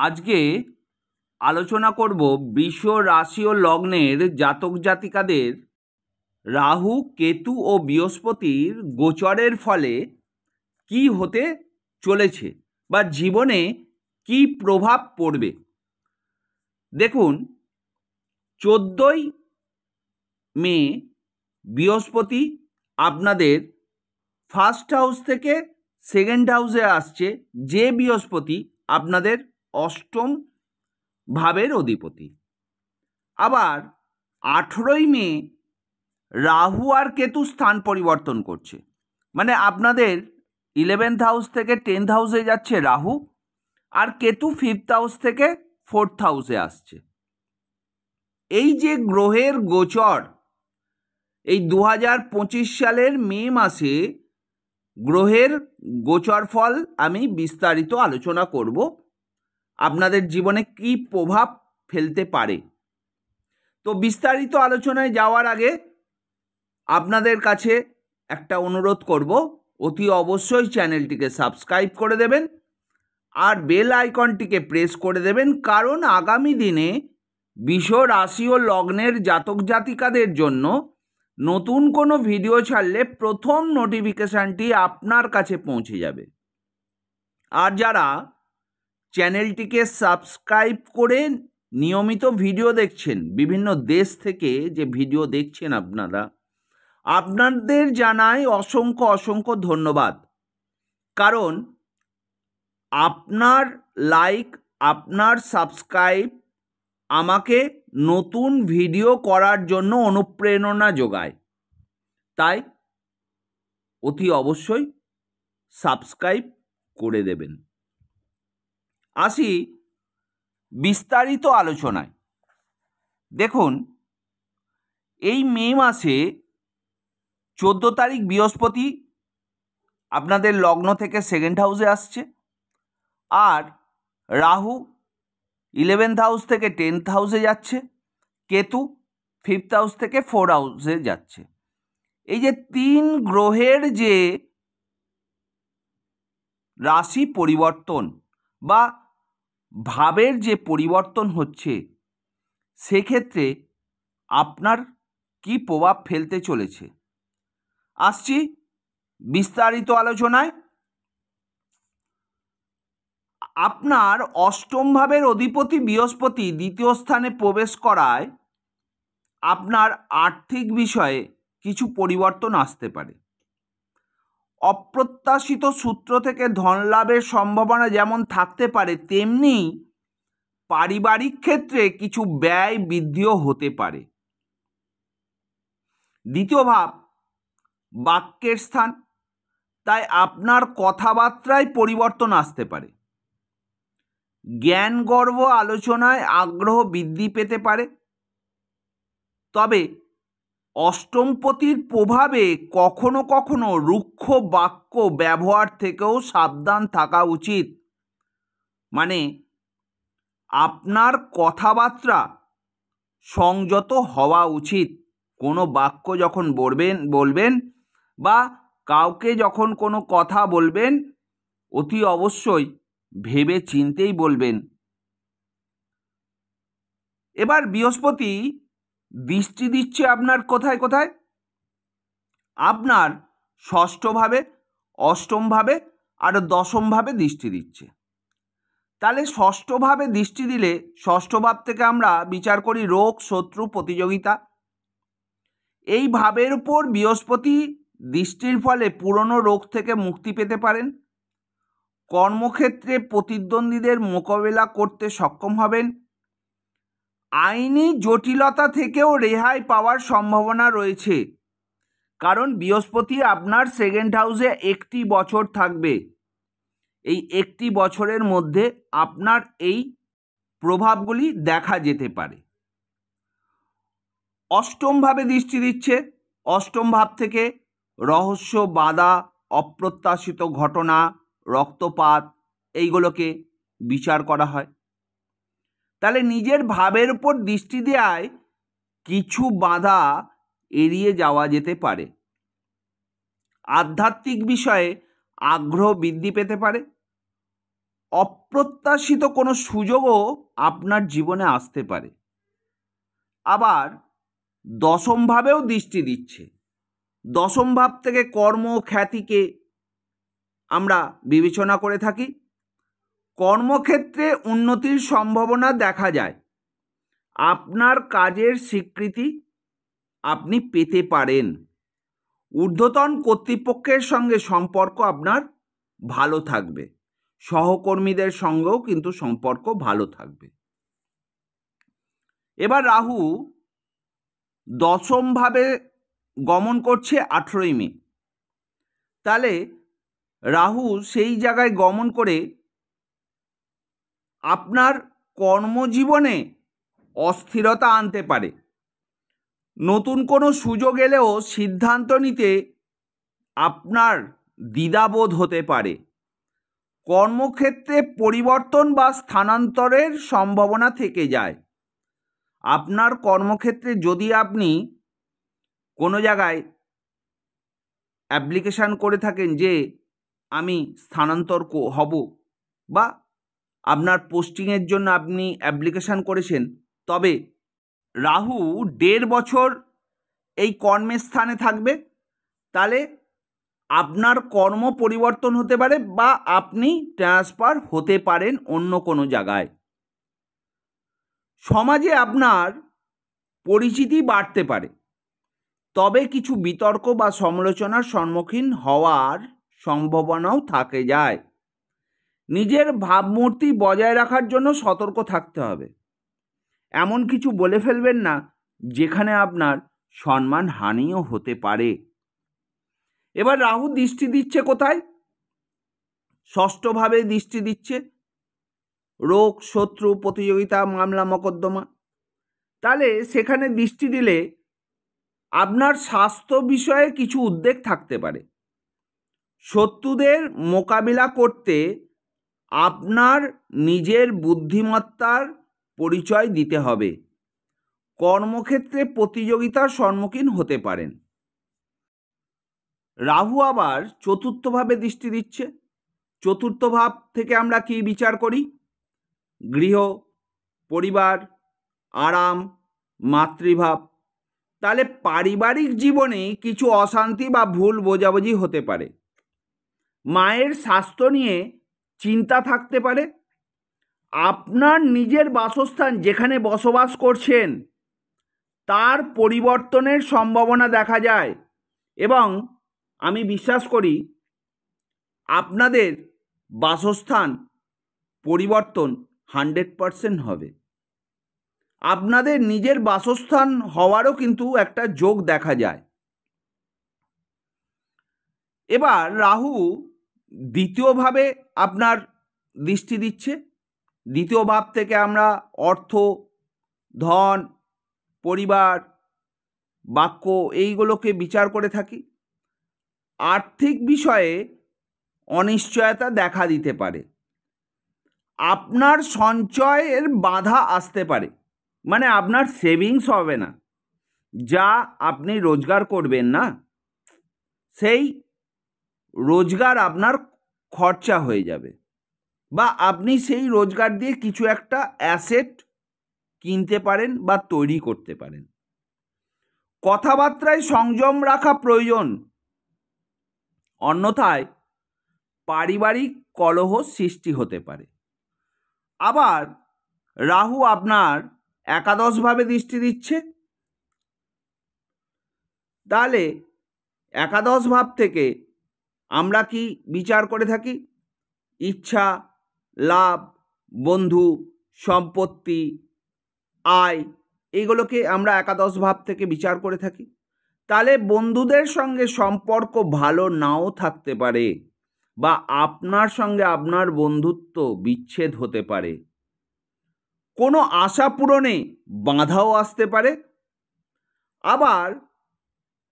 আজকে আলোচনা করব বৃষ রাশি ও লগ্নের জাতক জাতিকাদের রাহু, কেতু ও বৃহস্পতির গোচরের ফলে কি হতে চলেছে বা জীবনে কি প্রভাব পড়বে। দেখুন, 14ই মে বৃহস্পতি আপনাদের ফার্স্ট হাউস থেকে সেকেন্ড হাউসে আসছে, যে বৃহস্পতি আপনাদের অষ্টম ভাবের অধিপতি। আবার 18ই মে রাহু আর কেতু স্থান পরিবর্তন করছে, মানে আপনাদের 11th হাউস থেকে 10th হাউসে যাচ্ছে রাহু, আর কেতু 5th হাউস থেকে 4th হাউসে আসছে। এই যে গ্রহের গোচর, এই 2025 সালের মে মাসে গ্রহের গোচর ফল আমি বিস্তারিত আলোচনা করব, আপনাদের জীবনে কি প্রভাব ফেলতে পারে। তো বিস্তারিত আলোচনায় যাওয়ার আগে আপনাদের কাছে একটা অনুরোধ করব, অতি অবশ্যই চ্যানেলটিকে সাবস্ক্রাইব করে দেবেন আর বেল আইকনটিকে প্রেস করে দেবেন, কারণ আগামী দিনে বৃষ রাশি ও লগ্নের জাতক জাতিকাদের জন্য নতুন কোনো ভিডিও ছাড়লে প্রথম নোটিফিকেশানটি আপনার কাছে পৌঁছে যাবে। আর যারা চ্যানেলটিকে সাবস্ক্রাইব করে নিয়মিত ভিডিও দেখছেন, বিভিন্ন দেশ থেকে যে ভিডিও দেখছেন আপনাদের জানাই অসংখ্য অসংখ্য ধন্যবাদ। কারণ আপনার লাইক, আপনার সাবস্ক্রাইব আমাকে নতুন ভিডিও করার জন্য অনুপ্রেরণা যোগায়। তাই অতি অবশ্যই সাবস্ক্রাইব করে দেবেন। আসি বিস্তারিত আলোচনায়। দেখুন, এই মে মাসে 14 তারিখ বৃহস্পতি আপনাদের লগ্ন থেকে সেকেন্ড হাউসে আসছে, আর রাহু 11th হাউস থেকে 10th হাউসে যাচ্ছে, কেতু 5th হাউস থেকে 4th হাউসে যাচ্ছে। এই যে তিন গ্রহের যে রাশি পরিবর্তন বা ভাবের যে পরিবর্তন হচ্ছে, সেক্ষেত্রে আপনার কি প্রভাব ফেলতে চলেছে আসছি বিস্তারিত আলোচনায়। আপনার অষ্টম ভাবের অধিপতি বৃহস্পতি দ্বিতীয় স্থানে প্রবেশ করায় আপনার আর্থিক বিষয়ে কিছু পরিবর্তন আসতে পারে। অপ্রত্যাশিত সূত্র থেকে ধন লাভের সম্ভাবনা যেমন থাকতে পারে, তেমনি পারিবারিক ক্ষেত্রে কিছু ব্যয় বৃদ্ধিও হতে পারে। দ্বিতীয় ভাব বাক্যের স্থান, তাই আপনার কথাবার্তায় পরিবর্তন আসতে পারে। জ্ঞানগর্ভ আলোচনায় আগ্রহ বৃদ্ধি পেতে পারে। তবে অষ্টমপতির প্রভাবে কখনো কখনো রুক্ষ বাক্য ব্যবহার থেকেও সাবধান থাকা উচিত। মানে আপনার কথাবার্তা সংযত হওয়া উচিত। কোনো বাক্য যখন বলবেন বা কাউকে যখন কোনো কথা বলবেন, অতি অবশ্যই ভেবে চিন্তেই বলবেন। এবার বৃহস্পতি দৃষ্টি দিচ্ছে আপনার কোথায় কোথায়? আপনার ষষ্ঠভাবে, অষ্টমভাবে আর দশমভাবে দৃষ্টি দিচ্ছে। তাহলে ষষ্ঠভাবে দৃষ্টি দিলে ষষ্ঠ ভাব থেকে আমরা বিচার করি রোগ, শত্রু, প্রতিযোগিতা। এই ভাবের উপর বৃহস্পতি দৃষ্টির ফলে পুরনো রোগ থেকে মুক্তি পেতে পারেন। কর্মক্ষেত্রে প্রতিদ্বন্দ্বীদের মোকাবেলা করতে সক্ষম হবেন। আইনি জটিলতা থেকেও রেহাই পাওয়ার সম্ভাবনা রয়েছে, কারণ বৃহস্পতি আপনার সেকেন্ড হাউসে একটি বছর থাকবে। এই একটি বছরের মধ্যে আপনার এই প্রভাবগুলি দেখা যেতে পারে। অষ্টম ভাবে দৃষ্টি দিচ্ছে। অষ্টম ভাব থেকে রহস্য, বাধা, অপ্রত্যাশিত ঘটনা, রক্তপাত এইগুলোকে বিচার করা হয়। তাহলে নিজের ভাবের উপর দৃষ্টি দেওয়ায় কিছু বাধা এড়িয়ে যাওয়া যেতে পারে। আধ্যাত্মিক বিষয়ে আগ্রহ বৃদ্ধি পেতে পারে। অপ্রত্যাশিত কোনো সুযোগও আপনার জীবনে আসতে পারে। আবার দশম ভাবেও দৃষ্টি দিচ্ছে। দশম ভাব থেকে কর্ম খ্যাতিকে আমরা বিবেচনা করে থাকি। কর্মক্ষেত্রে উন্নতির সম্ভাবনা দেখা যায়। আপনার কাজের স্বীকৃতি আপনি পেতে পারেন। ঊর্ধ্বতন কর্তৃপক্ষের সঙ্গে সম্পর্ক আপনার ভালো থাকবে। সহকর্মীদের সঙ্গেও কিন্তু সম্পর্ক ভালো থাকবে। এবার রাহু দশম ভাবে গমন করছে 18ই মে। তাহলে রাহু সেই জায়গায় গমন করে আপনার কর্মজীবনে অস্থিরতা আনতে পারে। নতুন কোনো সুযোগ এলেও সিদ্ধান্ত নিতে আপনার দ্বিধাবোধ হতে পারে। কর্মক্ষেত্রে পরিবর্তন বা স্থানান্তরের সম্ভাবনা থেকে যায়। আপনার কর্মক্ষেত্রে যদি আপনি কোনো জায়গায় অ্যাপ্লিকেশান করে থাকেন যে আমি স্থানান্তর হব, বা আপনার পোস্টিংয়ের জন্য আপনি অ্যাপ্লিকেশান করেছেন, তবে রাহু 1.5 বছর এই কর্মের স্থানে থাকবে। তাহলে আপনার কর্ম পরিবর্তন হতে পারে বা আপনি ট্রান্সফার হতে পারেন অন্য কোনো জায়গায়। সমাজে আপনার পরিচিতি বাড়তে পারে, তবে কিছু বিতর্ক বা সমালোচনার সম্মুখীন হওয়ার সম্ভাবনাও থাকে যায়। নিজের ভাবমূর্তি বজায় রাখার জন্য সতর্ক থাকতে হবে। এমন কিছু বলে ফেলবেন না যেখানে আপনার সম্মান হানিও হতে পারে। এবার রাহু দৃষ্টি দিচ্ছে কোথায়? ষষ্ঠভাবে দৃষ্টি দিচ্ছে। রোগ, শত্রু, প্রতিযোগিতা, মামলা মোকদ্দমা। তাহলে সেখানে দৃষ্টি দিলে আপনার স্বাস্থ্য বিষয়ে কিছু উদ্বেগ থাকতে পারে। শত্রুদের মোকাবিলা করতে আপনার নিজের বুদ্ধিমত্তার পরিচয় দিতে হবে। কর্মক্ষেত্রে প্রতিযোগিতার সম্মুখীন হতে পারেন। রাহু আবার চতুর্থভাবে দৃষ্টি দিচ্ছে। চতুর্থ ভাব থেকে আমরা কি বিচার করি? গৃহ, পরিবার, আরাম, মাতৃভাব। তাহলে পারিবারিক জীবনে কিছু অশান্তি বা ভুল বোঝাবুঝি হতে পারে। মায়ের স্বাস্থ্য নিয়ে চিন্তা থাকতে পারে। আপনার নিজের বাসস্থান যেখানে বসবাস করছেন তার পরিবর্তনের সম্ভাবনা দেখা যায়, এবং আমি বিশ্বাস করি আপনাদের বাসস্থান পরিবর্তন 100% হবে। আপনাদের নিজের বাসস্থান হওয়ারও কিন্তু একটা যোগ দেখা যায়। এবার রাহু দ্বিতীয়ভাবে আপনার দৃষ্টি দিচ্ছে। দ্বিতীয় ভাব থেকে আমরা অর্থ, ধন, পরিবার, বাক্য এইগুলোকে বিচার করে থাকি। আর্থিক বিষয়ে অনিশ্চয়তা দেখা দিতে পারে। আপনার সঞ্চয়ের বাধা আসতে পারে, মানে আপনার সেভিংস হবে না। যা আপনি রোজগার করবেন না, সেই রোজগার আপনার খরচা হয়ে যাবে, বা আপনি সেই রোজগার দিয়ে কিছু একটা অ্যাসেট কিনতে পারেন বা তৈরি করতে পারেন। কথাবার্তায় সংযম রাখা প্রয়োজন, অন্যথায় পারিবারিক কলহ সৃষ্টি হতে পারে। আবার রাহু আপনার একাদশভাবে দৃষ্টি দিচ্ছে। তাহলে একাদশ ভাব থেকে আমরা কি বিচার করে থাকি? ইচ্ছা, লাভ, বন্ধু, সম্পত্তি, আয়, এইগুলোকে আমরা একাদশ ভাব থেকে বিচার করে থাকি। তাহলে বন্ধুদের সঙ্গে সম্পর্ক ভালো নাও থাকতে পারে, বা আপনার সঙ্গে আপনার বন্ধুত্ব বিচ্ছেদ হতে পারে। কোনো আশা পূরণে বাধাও আসতে পারে। আবার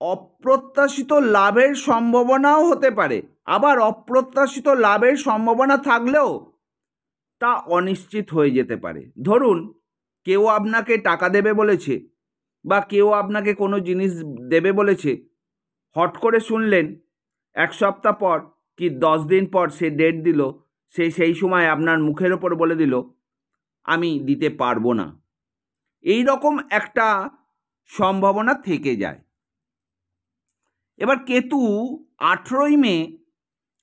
অপ্রত্যাশিত লাভের সম্ভাবনাও হতে পারে। আবার অপ্রত্যাশিত লাভের সম্ভাবনা থাকলেও তা অনিশ্চিত হয়ে যেতে পারে। ধরুন কেউ আপনাকে টাকা দেবে বলেছে, বা কেউ আপনাকে কোনো জিনিস দেবে বলেছে, হট করে শুনলেন 1 সপ্তাহ পর কি 10 দিন পর সে ডেট দিল সে সেই সময় আপনার মুখের ওপর বলে দিল আমি দিতে পারবো না। এই রকম একটা সম্ভাবনা থেকে যায়। এবার কেতু 18ই মে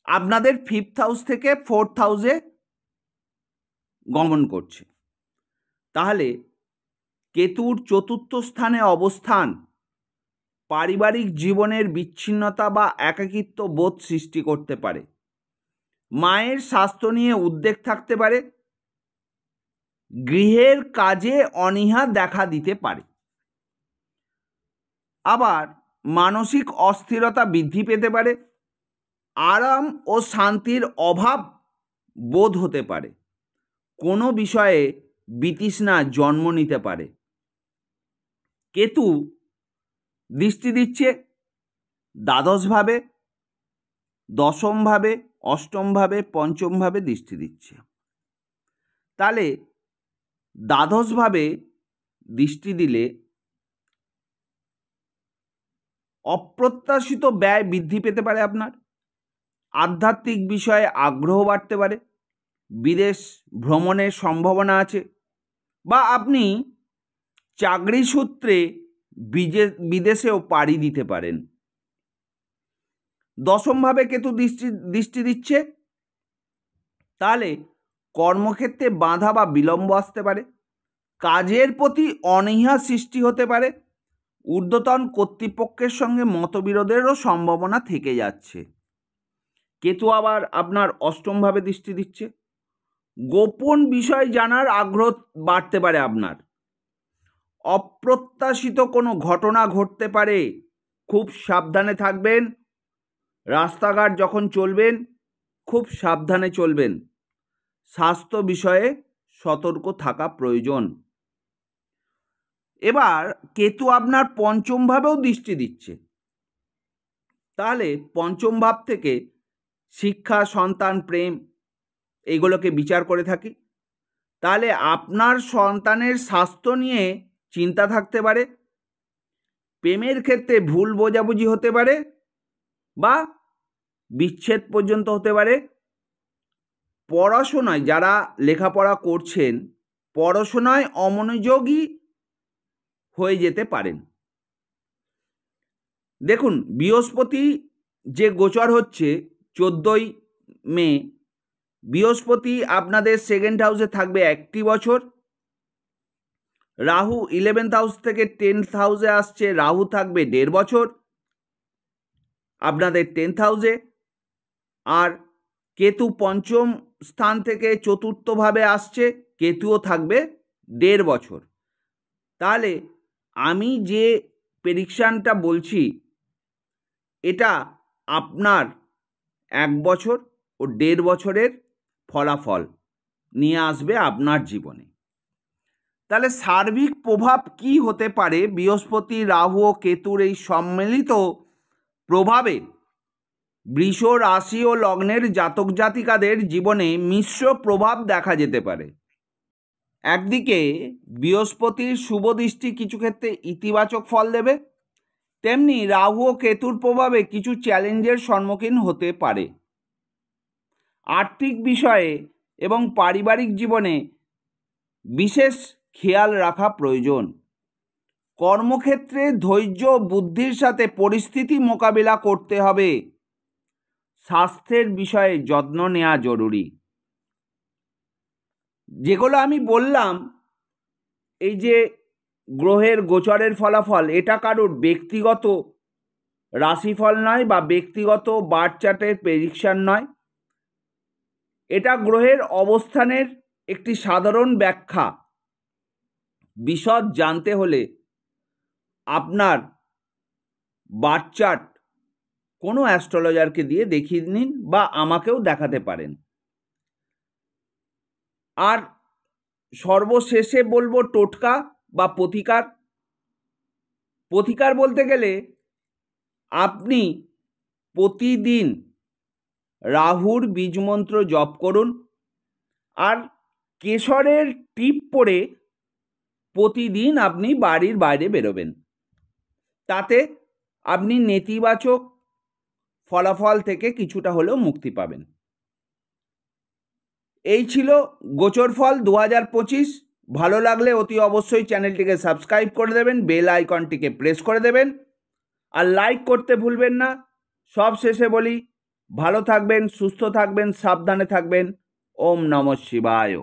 আপনাদের 5th হাউস থেকে 4th হাউসে গমন করছে। তাহলে কেতুর 4র্থ স্থানে অবস্থান পারিবারিক জীবনের বিচ্ছিন্নতা বা একাকিত্ব বোধ সৃষ্টি করতে পারে। মায়ের স্বাস্থ্য নিয়ে উদ্বেগ থাকতে পারে। গৃহের কাজে অনীহা দেখা দিতে পারে। আবার মানসিক অস্থিরতা বৃদ্ধি পেতে পারে। আরাম ও শান্তির অভাব বোধ হতে পারে। কোনো বিষয়ে বিতৃষ্ণা জন্ম নিতে পারে। কেতু দৃষ্টি দিচ্ছে দ্বাদশভাবে, দশমভাবে, অষ্টমভাবে, পঞ্চমভাবে দৃষ্টি দিচ্ছে। তাহলে দ্বাদশভাবে দৃষ্টি দিলে অপ্রত্যাশিত ব্যয় বৃদ্ধি পেতে পারে। আপনার আধ্যাত্মিক বিষয়ে আগ্রহ বাড়তে পারে। বিদেশ ভ্রমণের সম্ভাবনা আছে, বা আপনি চাকরি সূত্রে বিদেশেও পাড়ি দিতে পারেন। দশমভাবে কেতু দৃষ্টি দিচ্ছে, তাহলে কর্মক্ষেত্রে বাধা বা বিলম্ব আসতে পারে। কাজের প্রতি অনীহা সৃষ্টি হতে পারে। ঊর্ধ্বতন কর্তৃপক্ষের সঙ্গে মতবিরোধেরও সম্ভাবনা থেকে যাচ্ছে। কেতু আবার আপনার অষ্টমভাবে দৃষ্টি দিচ্ছে। গোপন বিষয় জানার আগ্রহ বাড়তে পারে। আপনার অপ্রত্যাশিত কোনো ঘটনা ঘটতে পারে, খুব সাবধানে থাকবেন। রাস্তাঘাট যখন চলবেন খুব সাবধানে চলবেন। স্বাস্থ্য বিষয়ে সতর্ক থাকা প্রয়োজন। এবার কেতু আপনার পঞ্চম ভাবেও দৃষ্টি দিচ্ছে। তাহলে পঞ্চম ভাব থেকে শিক্ষা, সন্তান, প্রেম এইগুলোকে বিচার করে থাকি। তাহলে আপনার সন্তানের স্বাস্থ্য নিয়ে চিন্তা থাকতে পারে। প্রেমের ক্ষেত্রে ভুল বোঝাবুঝি হতে পারে বা বিচ্ছেদ পর্যন্ত হতে পারে। পড়াশোনায় যারা লেখাপড়া করছেন, পড়াশোনায় অমনোযোগী হয়ে যেতে পারেন। দেখুন, বৃহস্পতি যে গোচর হচ্ছে 14ই মে, বৃহস্পতি আপনাদের 2nd হাউসে থাকবে 1টি বছর। রাহু 11th হাউস থেকে 10th হাউসে আসছে, রাহু থাকবে 1.5 বছর আপনাদের 10th হাউসে। আর কেতু পঞ্চম স্থান থেকে 4র্থভাবে আসছে, কেতুও থাকবে 1.5 বছর। তাহলে আমি যে প্রেডিকশানটা বলছি এটা আপনার 1 বছর ও 1.5 বছরের ফলাফল নিয়ে আসবে আপনার জীবনে। তাহলে সার্বিক প্রভাব কি হতে পারে বৃহস্পতি, রাহু ও কেতুর এই সম্মিলিত প্রভাবে? বৃষ রাশি ও লগ্নের জাতক জাতিকাদের জীবনে মিশ্র প্রভাব দেখা যেতে পারে। একদিকে বৃহস্পতির শুভ দৃষ্টি কিছু ক্ষেত্রে ইতিবাচক ফল দেবে, তেমনি রাহু ও কেতুর প্রভাবে কিছু চ্যালেঞ্জের সম্মুখীন হতে পারে। আর্থিক বিষয়ে এবং পারিবারিক জীবনে বিশেষ খেয়াল রাখা প্রয়োজন। কর্মক্ষেত্রে ধৈর্য বুদ্ধির সাথে পরিস্থিতি মোকাবিলা করতে হবে। স্বাস্থ্যের বিষয়ে যত্ন নেওয়া জরুরি। যেগুলো আমি বললাম, এই যে গ্রহের গোচরের ফলাফল, এটা কারোর ব্যক্তিগত রাশিফল নয় বা ব্যক্তিগত বার্থ চার্টের প্রেডিকশন নয়। এটা গ্রহের অবস্থানের একটি সাধারণ ব্যাখ্যা। বিশদ জানতে হলে আপনার বার্থ চার্ট কোনো অ্যাস্ট্রোলজারকে দিয়ে দেখিয়ে নিন বা আমাকেও দেখাতে পারেন। আর সর্বশেষে বলবো টোটকা বা প্রতিকার। প্রতিকার বলতে গেলে আপনি প্রতিদিন রাহুর বীজমন্ত্র জপ করুন আর কেশরের টিপ পরে প্রতিদিন আপনি বাড়ির বাইরে বেরোবেন। তাতে আপনি নেতিবাচক ফলাফল থেকে কিছুটা হলেও মুক্তি পাবেন। এই ছিল গোচর ফল 2025। ভালো লাগলে অতি অবশ্যই চ্যানেলটিকে সাবস্ক্রাইব করে দেবেন, বেল আইকনটিকে প্রেস করে দেবেন, আর লাইক করতে ভুলবেন না। সব শেষে বলি, ভালো থাকবেন, সুস্থ থাকবেন, সাবধানে থাকবেন। ওম নমঃ শিবায়।